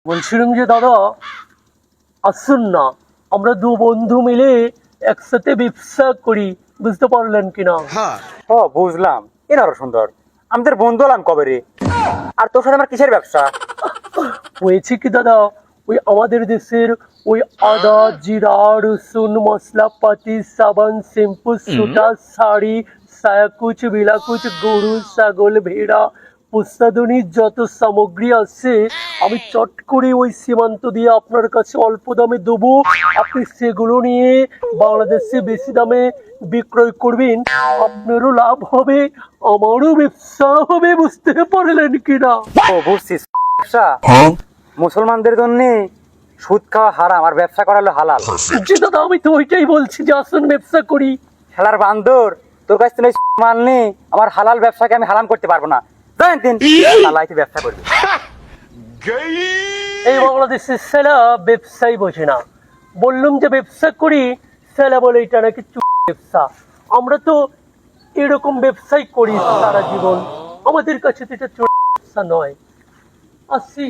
বলছিলাম যে দাদা, আসুন না আমরা দু বন্ধু মিলে একসাথে ব্যবসা করি, বুঝতে পারলেন কিনা? ও বুঝলাম, এর আরো সুন্দর। আমাদের বন্ধু হলাম কবে রে? আর তোর সাথে আমার কিসের ব্যবসা? হয়েছে কি দাদা, ওই আমাদের দেশের ওই আদা জিরা রসুন মশলাপাতি সাবান শ্যাম্পু সুতা শাড়ি সায়াকুচ বিলাকুচ গরু ছাগল ভেড়া প্রসাধনীর যত সামগ্রী আছে, আমি চট করে ওই সীমান্ত দিয়ে আপনার কাছে অল্প দামে দেবো। আপনি সেগুলো নিয়ে বাংলাদেশে বেশি দামে বিক্রয় করবেন, আপনারও লাভ হবে, আমারও ব্যবসা হবে, বুঝতে পারলেন কিনা? ও বুঝছিস, ব্যবসা মুসলমানদের জন্য সুদ খাওয়া হারাম আর ব্যবসা করা হলো হালাল। জি দাদা, আমি তো ওইটাই বলছি যে আসুন ব্যবসা করি। খেলার বান্দর, তোর কাছ থেকে মাল নেই, আমার হালাল ব্যবসাকে আমি হারাম করতে পারবো না। জানেন তিন আল্লাহ ব্যবসা করবে। এই বাংলাদেশের ছেলা ব্যবসাই বোঝে না, বললুম যে ব্যবসা করি, ছেলা বলে এটা নাকি ব্যবসা। আমরা তো এরকম ব্যবসাই করি সারা জীবন, আমাদের কাছে তো এটা ব্যবসা নয়। আসি।